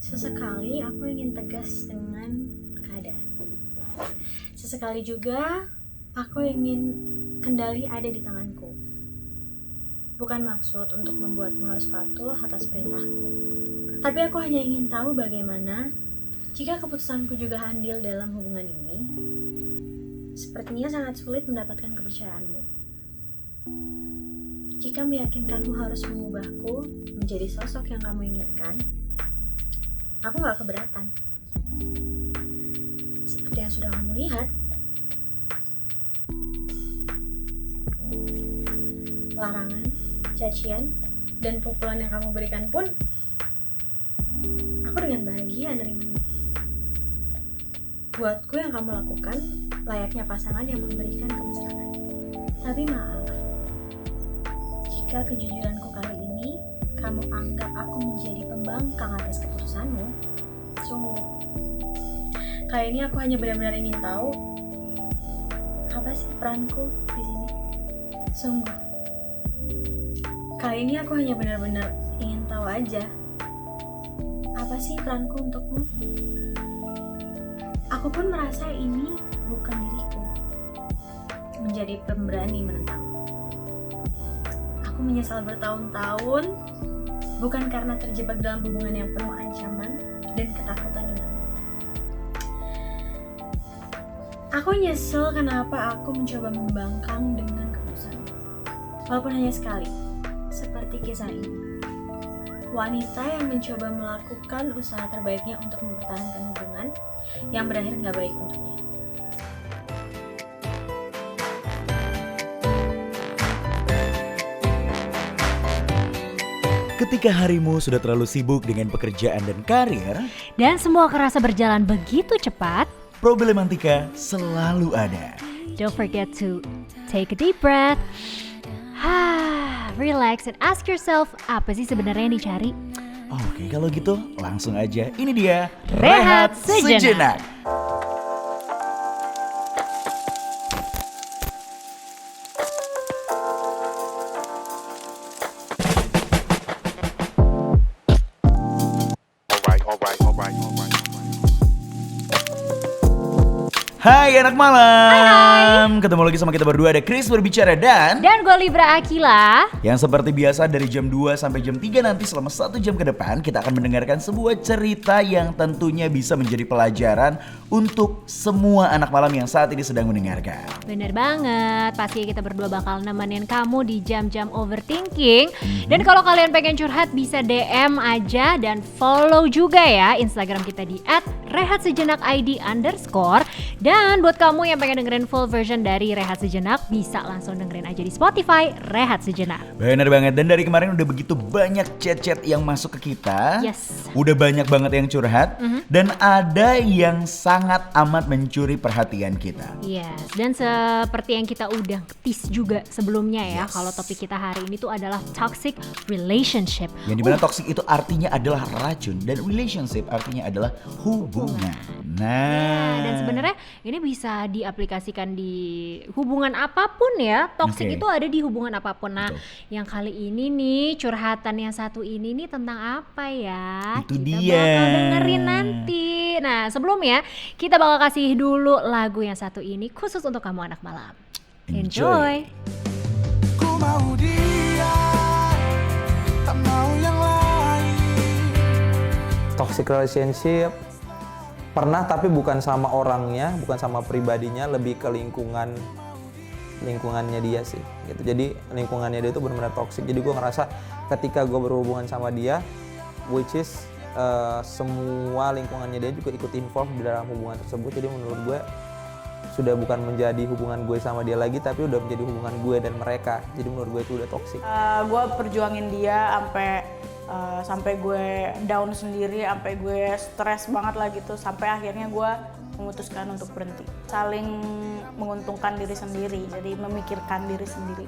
Sesekali aku ingin tegas dengan keadaan. Sesekali juga aku ingin kendali ada di tanganku. Bukan maksud untuk membuatmu harus patuh atas perintahku. Tapi aku hanya ingin tahu bagaimana jika keputusanku juga andil dalam hubungan ini. Sepertinya sangat sulit mendapatkan kepercayaanmu. Jika meyakinkanmu harus mengubahku menjadi sosok yang kamu inginkan, aku gak keberatan. Seperti yang sudah kamu lihat, larangan, cacian, dan pukulan yang kamu berikan pun aku dengan bahagia nerimanya. Buatku yang kamu lakukan layaknya pasangan yang memberikan kemesraan. Tapi maaf, jika kejujuranku kali ini kamu anggap aku menjadi pembangkang atas keputusanmu, sungguh. Kali ini aku hanya benar-benar ingin tahu apa sih peranku di sini. Sungguh. Kali ini aku hanya benar-benar ingin tahu aja apa sih peranku untukmu. Aku pun merasa ini bukan diriku menjadi pemberani menentangmu. Aku menyesal bertahun-tahun bukan karena terjebak dalam hubungan yang penuh ancaman dan ketakutan denganmu. Aku nyesel kenapa aku mencoba membangkang dengan keputusanmu. Walaupun hanya sekali, seperti kisah ini. Wanita yang mencoba melakukan usaha terbaiknya untuk mempertahankan hubungan yang berakhir gak baik untuknya. Ketika harimu sudah terlalu sibuk dengan pekerjaan dan karir, dan semua kerasa berjalan begitu cepat, Problematika selalu ada. don't forget to take a deep breath, relax and ask yourself, apa sih sebenarnya yang dicari? Oke, kalau gitu langsung aja. Ini dia Rehat Sejenak. Hai anak malam. Ketemu lagi sama kita berdua, ada Chris berbicara dan Dan gue Libra Akila. yang seperti biasa dari jam 2 sampai jam 3 nanti selama 1 jam ke depan kita akan mendengarkan sebuah cerita yang tentunya bisa menjadi pelajaran untuk semua anak malam yang saat ini sedang mendengarkan. Bener banget, pasti kita berdua bakal nemenin kamu di jam-jam overthinking. Dan kalau kalian pengen curhat bisa DM aja dan follow juga ya Instagram kita di @rehatsejenakid_. Dan buat kamu yang pengen dengerin full version dari Rehat Sejenak, bisa langsung dengerin aja di Spotify Rehat Sejenak. Bener banget, dan dari kemarin udah begitu banyak chat-chat yang masuk ke kita. Yes. Udah banyak banget yang curhat, dan ada yang sangat amat mencuri perhatian kita. Yes, dan seperti yang kita udah tease juga sebelumnya ya, Yes. kalau topik kita hari ini tuh adalah toxic relationship. Yang dimana toxic itu artinya adalah racun, dan relationship artinya adalah hubungan. Nah, Dan sebenarnya ini bisa diaplikasikan di hubungan apapun ya. Toxic Oke. itu ada di hubungan apapun. Nah, Betul. yang kali ini nih curhatan yang satu ini nih tentang apa ya? Itu kita dia. bakal dengerin nanti. Nah, sebelumnya kita bakal kasih dulu lagu yang satu ini khusus untuk kamu anak malam. Enjoy. Ku mau dia, tak mau yang lain. Toxic relationship pernah, tapi bukan sama orangnya, bukan sama pribadinya, lebih ke lingkungannya dia sih gitu. Jadi lingkungannya dia itu benar-benar toxic. Jadi gue ngerasa ketika gue berhubungan sama dia, which is semua lingkungannya dia juga ikut involved di dalam hubungan tersebut. Jadi menurut gue sudah bukan menjadi hubungan gue sama dia lagi, tapi udah menjadi hubungan gue dan mereka. Jadi menurut gue itu udah toxic. Gue perjuangin dia sampai gue down sendiri, sampai gue stres banget lah gitu, sampai akhirnya gue memutuskan untuk berhenti. Saling menguntungkan diri sendiri, jadi memikirkan diri sendiri.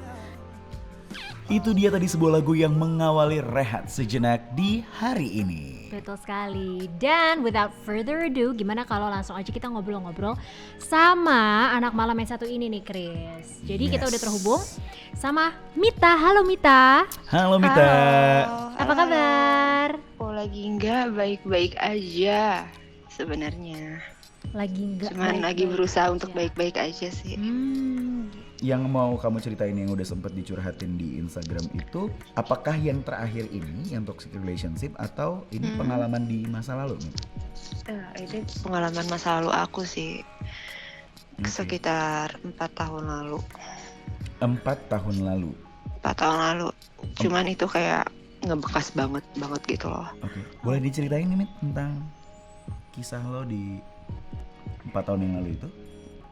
itu dia tadi sebuah lagu yang mengawali Rehat Sejenak di hari ini. Betul sekali. Dan without further ado, gimana kalau langsung aja kita ngobrol-ngobrol sama anak malam yang satu ini nih, Chris. Jadi kita Yes. udah terhubung sama Mita. Halo Mita. Halo Mita. Apa kabar? lagi nggak baik-baik aja sebenarnya. Lagi enggak Cuman lagi baik-baik berusaha aja. untuk baik-baik aja sih. Yang mau kamu ceritain yang udah sempet dicurhatin di Instagram itu, apakah yang terakhir ini yang toxic relationship atau ini pengalaman di masa lalu nih? Itu pengalaman masa lalu aku sih. Oke. Sekitar 4 tahun lalu. 4 tahun lalu. 4 tahun lalu. Cuman itu kayak ngebekas banget gitu loh. Oke. Boleh diceritain nih Mit tentang kisah lo di 4 tahun yang lalu itu?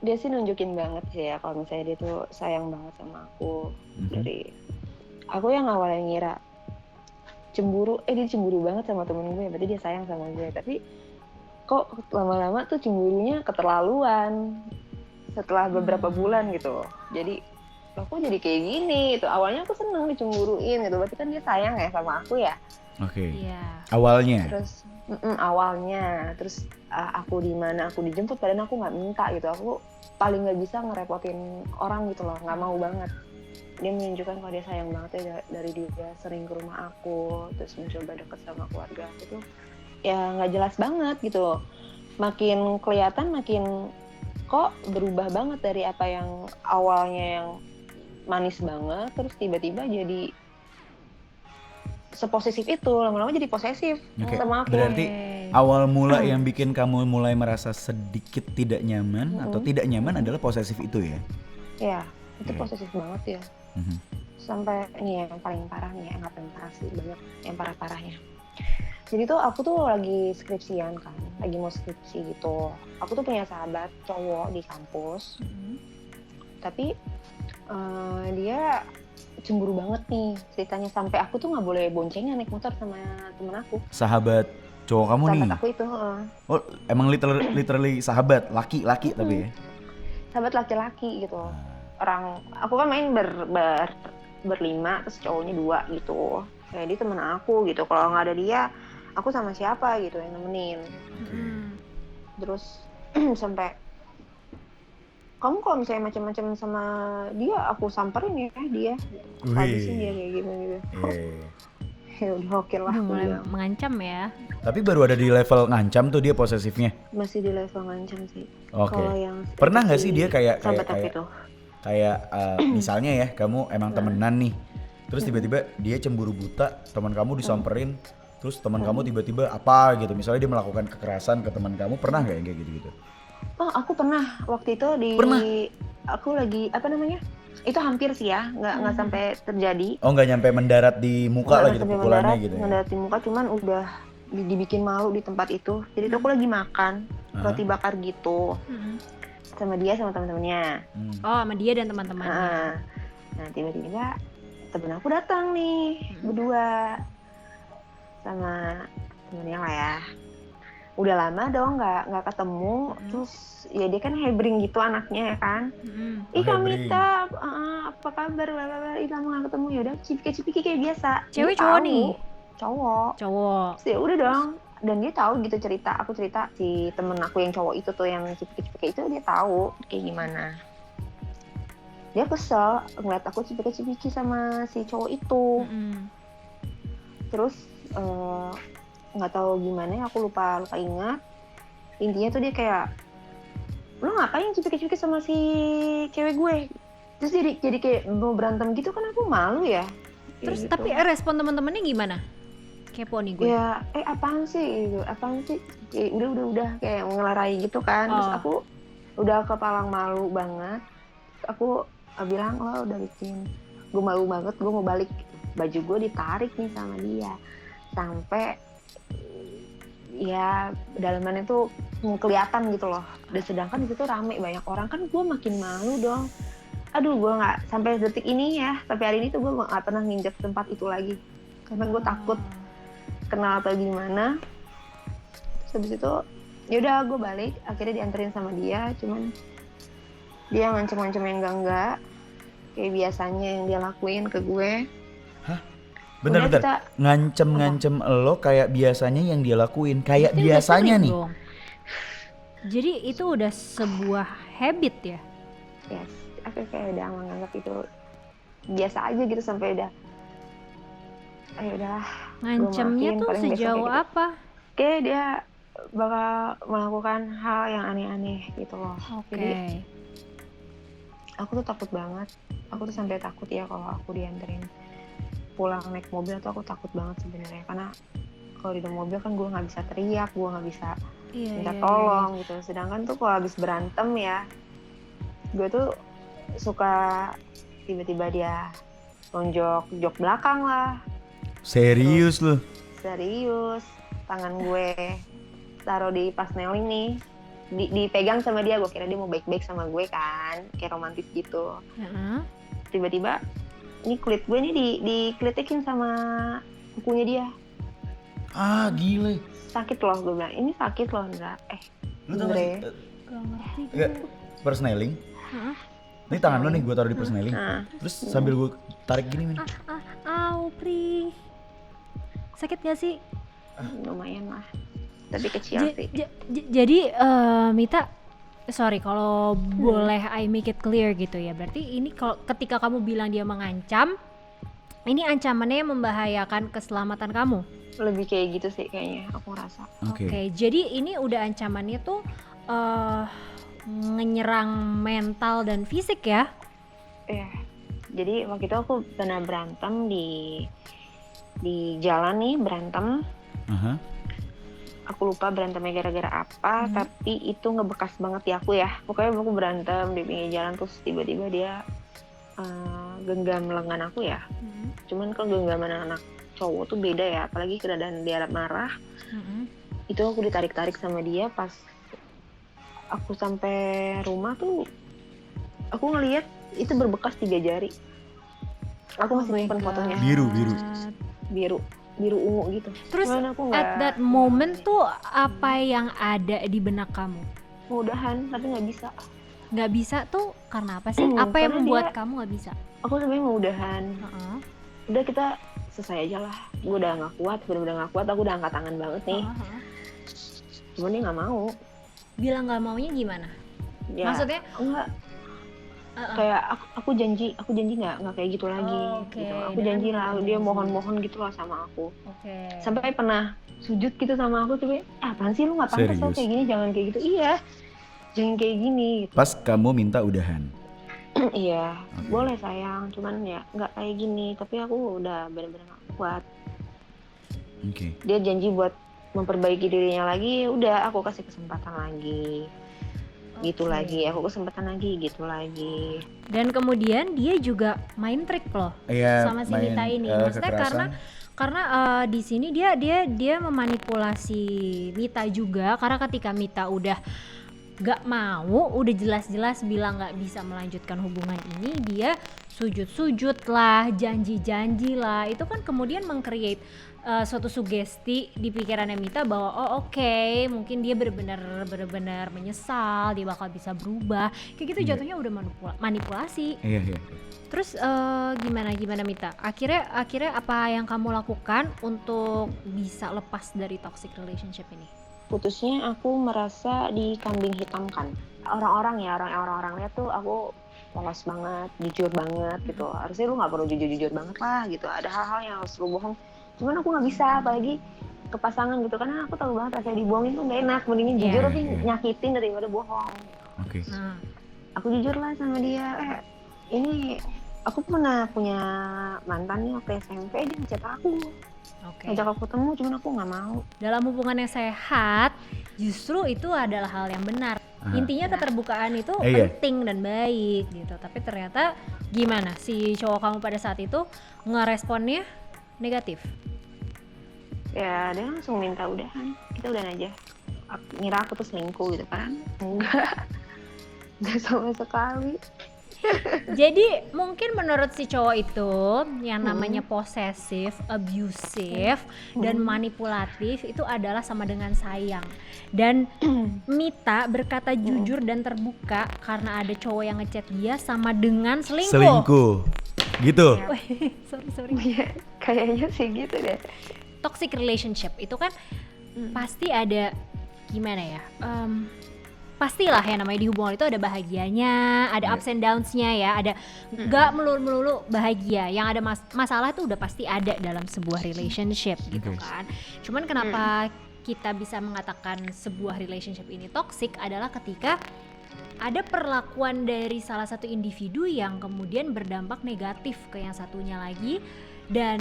Dia sih nunjukin banget sih ya kalau misalnya dia tuh sayang banget sama aku. Dari aku yang awalnya ngira cemburu, dia cemburu banget sama temen gue, berarti dia sayang sama gue. Tapi kok lama-lama tuh cemburunya keterlaluan setelah beberapa bulan gitu. Jadi aku jadi kayak gini gitu. Awalnya aku seneng dicemburuin gitu, berarti kan dia sayang ya sama aku ya. Oke. Iya. Awalnya. Terus awalnya, terus aku di mana aku dijemput, padahal aku nggak minta gitu. Aku paling nggak bisa ngerepotin orang gitu loh, nggak mau banget. Dia menunjukkan kalau dia sayang banget ya dari dia sering ke rumah aku, terus mencoba deket sama keluarga aku tuh ya nggak jelas banget gitu loh. Makin kelihatan makin kok berubah banget dari apa yang awalnya yang manis banget, terus tiba-tiba jadi seposesif itu, lama-lama jadi posesif Oke. sama aku. Berarti awal mula yang bikin kamu mulai merasa sedikit tidak nyaman atau tidak nyaman adalah posesif itu ya? Ya, itu Oke. posesif banget ya. Mhm. Sampai ini yang paling parah nih, nggak paling parah sih, banyak yang parah-parahnya. Jadi tuh aku tuh lagi skripsian kan, lagi mau skripsi gitu. Aku tuh punya sahabat cowok di kampus, tapi dia cemburu banget nih ceritanya, sampai aku tuh nggak boleh boncengan naik motor sama temen aku. Sahabat cowok kamu nih? Sahabat aku itu, Oh emang literally sahabat, laki-laki tapi ya? sahabat laki-laki gitu. Orang, aku kan main berlima, terus cowoknya 2 gitu. Kayak dia temen aku gitu, kalau nggak ada dia, aku sama siapa gitu yang nemenin. Terus sampai kamu kalau misalnya macam-macam sama dia, aku samperin ya dia, gitu. Habisin dia kayak gitu. Ya udah oke lah. Udah aku mulai bilang. mengancam ya. Tapi baru ada di level ngancam tuh dia posesifnya? Masih di level ngancam sih. Oke. Kalau yang Pernah nggak sih dia kayak sahabat aku itu? misalnya ya kamu emang temenan nih, terus tiba-tiba dia cemburu buta, teman kamu disamperin, terus teman kamu tiba-tiba apa gitu, misalnya dia melakukan kekerasan ke teman kamu, pernah nggak yang kayak gitu-gitu? Oh, aku pernah waktu itu Pernah? aku lagi apa namanya? Itu hampir sih ya, nggak sampai terjadi. Oh nggak nyampe mendarat di muka lah Nggak gitu sampai pukulannya mendarat, gitu ya? mendarat di muka, cuman udah dibikin malu di tempat itu. Jadi tuh aku lagi makan roti bakar gitu sama dia sama teman-temannya. Oh, sama dia dan teman-temannya. Nah tiba-tiba temen aku datang nih berdua sama temennya lah ya. Udah lama dong nggak ketemu, terus ya dia kan hebring gitu anaknya ya kan. Ih hebring. Kamita, apa kabar? Ih lama nggak ketemu, ya udah cipika-cipiki kayak biasa. Cewek Dia cowok tahu, nih? Cowok. Cowok. Terus ya udah dong, dan dia tahu gitu cerita, aku cerita si temen aku yang cowok itu tuh yang cipika-cipika itu, dia tahu kayak gimana. Dia kesel ngeliat aku cipika-cipiki sama si cowok itu. Terus nggak tahu gimana, aku lupa ingat. Intinya tuh dia kayak, lo ngapain cipika-cipiki sama si cewek gue? Terus jadi kayak mau berantem gitu kan, aku malu ya. Terus Kayak tapi gitu. respon teman-temannya gimana? Kepo nih gue. Ya apaan sih gitu, apaan sih, kayak udah kayak ngelarai gitu kan. Terus aku udah kepalang malu banget. Aku bilang, lo udah bikin gue malu banget, gue mau balik. Baju gue ditarik nih sama dia sampai ya dalamannya tuh kelihatan gitu loh. Dan sedangkan di situ rame banyak orang, kan gue makin malu dong. Aduh, gue nggak sampai detik ini ya, sampai hari ini tuh gue nggak pernah nginjak tempat itu lagi karena gue takut kenal atau gimana. Terus habis itu ya udah gue balik, akhirnya dianterin sama dia, cuman dia ngancem-ngancem yang enggak kayak biasanya yang dia lakuin ke gue. Bentar, Udah kita- ngancem lo kayak biasanya yang dia lakuin, kayak Berarti udah biasanya sering nih. dong. Jadi itu udah sebuah habit ya? Yes, aku kayak udah menganggap itu biasa aja gitu, sampai udah ayo udahlah Ngancemnya maafin, tuh paling besok sejauh kayak gitu. apa? Kayak dia bakal melakukan hal yang aneh-aneh gitu loh. Oke. Jadi aku tuh takut banget. Aku tuh sampai takut ya kalau aku dianterin pulang naik mobil tuh aku takut banget sebenarnya, karena kalau di dalam mobil kan gue nggak bisa teriak, gue nggak bisa Iya, minta iya, tolong gitu. Sedangkan tuh kalau habis berantem ya, gue tuh suka tiba-tiba dia tonjok jok belakang lah, Serius lu? serius. Tangan gue taruh di pasneling nih, dipegang sama dia. Gue kira dia mau baik-baik sama gue kan, kayak romantis gitu. Heeh. Tiba-tiba ini kulit gue nih dikelitikin sama kukunya dia. Ah gile. Sakit loh, gue bilang ini sakit loh Indra. Lu tau gak Indra sih? ya? Gak ngerti gue. Enggak, persneling. Heeh. Ini tangan lu nih gue taruh di persneling. Nah, Terus sambil gue tarik gini Min. Au, Pri. Sakit gak sih? lumayan lah, tapi kecil sih. Jadi Mita, sorry kalau boleh I make it clear gitu ya. Berarti ini kalau ketika kamu bilang dia mengancam, ini ancamannya membahayakan keselamatan kamu. Lebih kayak gitu sih kayaknya, aku rasa. Oke, jadi ini udah ancamannya tuh menyerang mental dan fisik ya? Iya. Jadi waktu itu aku pernah berantem di jalan nih, berantem. Aha. Aku lupa berantemnya gara-gara apa, tapi itu ngebekas banget di aku ya. Pokoknya aku berantem di pinggir jalan, terus tiba-tiba dia genggam lengan aku ya. Cuman kalau genggaman anak cowok tuh beda ya, apalagi keadaan dia marah. Itu aku ditarik-tarik sama dia. Pas aku sampai rumah tuh aku ngelihat itu berbekas 3 jari. Aku masih simpen fotonya. Biru ungu gitu. Terus Cuman aku at that moment tuh apa yang ada di benak kamu? mudahan tapi nggak bisa. Nggak bisa tuh karena apa sih? Apa yang Karena membuat dia- kamu nggak bisa? Aku sebenarnya mudahan. Heeh. Udah kita selesai aja lah. Gue udah nggak kuat, bener-bener nggak kuat. Aku udah angkat tangan banget nih. Heeh. Cuman dia nggak mau. Bilang nggak maunya gimana? Ya, Maksudnya? enggak. Kayak aku janji nggak kayak gitu lagi. Oh, oke. Gitu. Aku Dia janji kan lah, udah dia janji. mohon-mohon gitu lah sama aku. Oke. Sampai pernah sujud gitu sama aku, tapi apaan sih lu nggak pantas lo Serius? kayak gini, jangan kayak gitu. Iya, jangan kayak gini. Gitu. Pas kamu minta udahan. Iya, Oke. boleh sayang, cuman ya nggak kayak gini. Tapi aku udah bener-bener nggak kuat. Oke. Dia janji buat memperbaiki dirinya lagi, udah aku kasih kesempatan lagi. Gitu lagi, aku kesempatan lagi, gitu lagi. Dan kemudian dia juga main trik loh Iya, sama si main, Mita ini. Maksudnya kekerasan. karena di sini dia memanipulasi Mita juga, karena ketika Mita udah gak mau, udah jelas-jelas bilang gak bisa melanjutkan hubungan ini, dia sujud-sujud lah, janji-janji lah. Itu kan kemudian meng-create suatu sugesti di pikirannya Mita bahwa oh oke, mungkin dia benar-benar menyesal, dia bakal bisa berubah. Kayak gitu jatuhnya udah manipulasi. Iya. Terus gimana Mita? Akhirnya apa yang kamu lakukan untuk bisa lepas dari toxic relationship ini? Putusnya aku merasa dikambing hitamkan. Orang-orang lihat tuh aku polos banget, jujur banget gitu. Harusnya lu nggak perlu jujur banget lah gitu. Ada hal-hal yang harus lu bohong. Cuman aku nggak bisa, apalagi ke pasangan gitu. Karena aku tahu banget rasanya dibohongin tuh nggak enak. Mendingin jujur tapi nyakitin daripada bohong. Oke. Nah, Aku jujur lah sama dia. Ini aku pernah punya mantan nih waktu SMP, dia ngechat aku. oke. Ngajak aku ketemu, cuman aku nggak mau. Dalam hubungan yang sehat, justru itu adalah hal yang benar. Aha. Intinya keterbukaan itu Iya. penting dan baik gitu. Tapi ternyata gimana si cowok kamu pada saat itu ngeresponnya negatif? Ya dia langsung minta udahan, kita udahan aja. Ngira aku tuh selingkuh gitu kan. Enggak sama sekali. Jadi mungkin menurut si cowok itu yang namanya posesif, abusive, dan manipulatif itu adalah sama dengan sayang. Dan Mita berkata jujur dan terbuka karena ada cowok yang ngechat dia sama dengan selingkuh. Selingkuh. Gitu. sorry. Iya, kayaknya sih gitu deh. Toxic relationship itu kan pasti ada gimana ya? pastilah ya namanya di hubungan itu ada bahagianya, ada ups and downs-nya ya, ada nggak melulu bahagia, yang ada masalah itu udah pasti ada dalam sebuah relationship gitu kan. Cuman kenapa kita bisa mengatakan sebuah relationship ini toxic adalah ketika ada perlakuan dari salah satu individu yang kemudian berdampak negatif ke yang satunya lagi, dan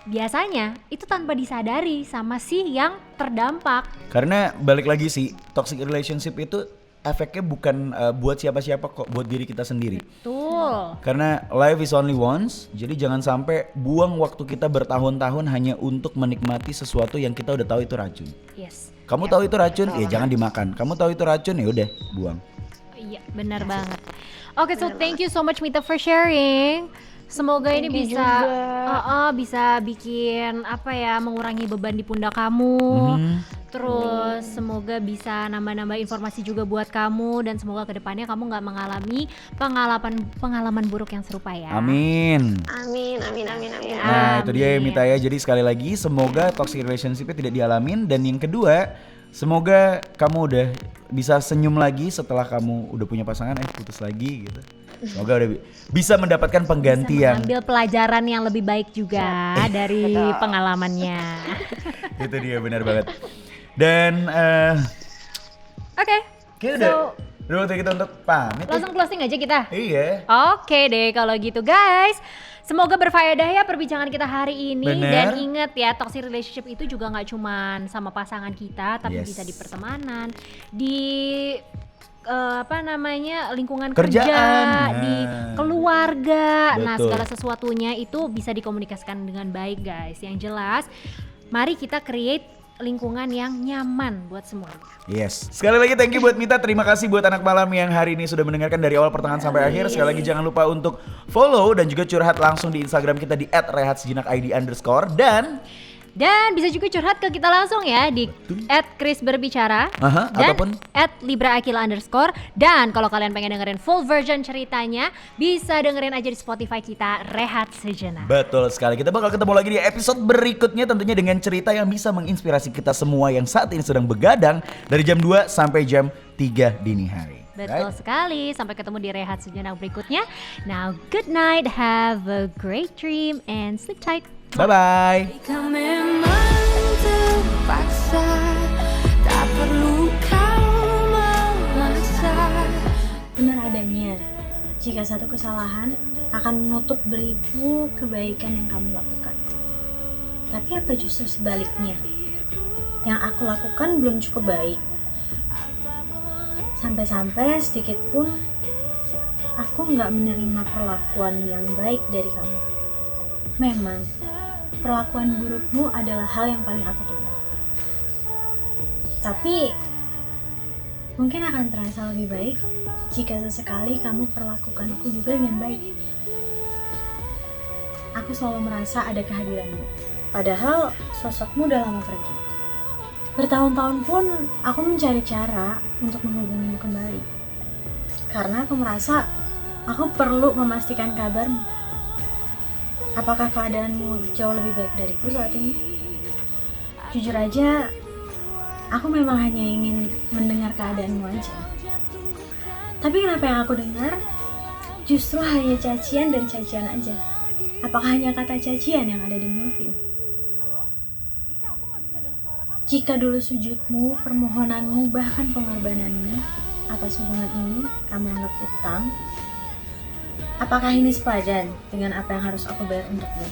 biasanya itu tanpa disadari sama si yang terdampak. Karena balik lagi sih, toxic relationship itu efeknya bukan buat siapa-siapa kok, buat diri kita sendiri. Betul. Karena life is only once, jadi jangan sampai buang waktu kita bertahun-tahun hanya untuk menikmati sesuatu yang kita udah tahu itu racun. Yes. Kamu tahu itu racun, ya jangan dimakan. Kamu tahu itu racun, ya udah buang. Iya, benar banget. Oke, so thank you so much Mita for sharing. Semoga ini Thank you bisa bikin mengurangi beban di pundak kamu. Terus semoga bisa nambah-nambah informasi juga buat kamu, dan semoga kedepannya kamu nggak mengalami pengalaman buruk yang serupa ya. Amin. Amin. Nah itu dia ya Mita ya. Jadi sekali lagi semoga toxic relationship-nya tidak dialamin, dan yang kedua semoga kamu udah bisa senyum lagi setelah kamu udah punya pasangan putus lagi gitu. Semoga udah bisa mendapatkan pengganti yang ambil pelajaran yang lebih baik juga dari pengalamannya. Itu dia, benar banget. Dan Oke. Kayaknya udah waktu kita untuk pamit. Langsung closing aja kita. Iya. Oke deh kalau gitu guys. Semoga berfaedah ya perbincangan kita hari ini. Bener. Dan ingat ya, toxic relationship itu juga gak cuman sama pasangan kita, tapi bisa di pertemanan, di lingkungan kerja, di keluarga. Betul. Nah segala sesuatunya itu bisa dikomunikasikan dengan baik guys. Yang jelas mari kita create lingkungan yang nyaman buat semuanya. Yes. Sekali lagi thank you buat Mita. Terima kasih buat anak malam yang hari ini sudah mendengarkan dari awal pertengahan sampai akhir. Sekali lagi jangan lupa untuk follow dan juga curhat langsung di Instagram kita di @rehatsejenak_id_. Dan bisa juga curhat ke kita langsung ya di @krisberbicara dan ataupun @libraakila_. Dan kalau kalian pengen dengerin full version ceritanya, bisa dengerin aja di Spotify kita, Rehat Sejenak. Betul sekali. Kita bakal ketemu lagi di episode berikutnya, tentunya dengan cerita yang bisa menginspirasi kita semua yang saat ini sedang begadang dari jam 2 sampai jam 3 dini hari. Betul sekali. Sampai ketemu di Rehat Sejenak berikutnya. Now good night, have a great dream and sleep tight. Bye-bye. Jika memang terpaksa, tak perlu kau memaksa. Benar adanya, jika satu kesalahan akan menutup beribu kebaikan yang kamu lakukan. Tapi apa justru sebaliknya? Yang aku lakukan belum cukup baik. Sampai-sampai sedikit pun aku nggak menerima perlakuan yang baik dari kamu. Memang, perlakuan burukmu adalah hal yang paling aku tunggu. Tapi, mungkin akan terasa lebih baik jika sesekali kamu perlakukanku juga dengan baik. Aku selalu merasa ada kehadiranmu, padahal sosokmu udah lama pergi. Bertahun-tahun pun aku mencari cara untuk menghubungimu kembali. Karena aku merasa aku perlu memastikan kabarmu. Apakah keadaanmu jauh lebih baik dariku saat ini? Jujur aja, aku memang hanya ingin mendengar keadaanmu aja. Tapi kenapa yang aku dengar justru hanya cacian dan cacian aja? Apakah hanya kata cacian yang ada di mulutmu? Jika dulu sujudmu, permohonanmu, bahkan pengorbananmu atas hubungan ini kamu anggap utang, apakah ini sepadan dengan apa yang harus aku bayar untukmu?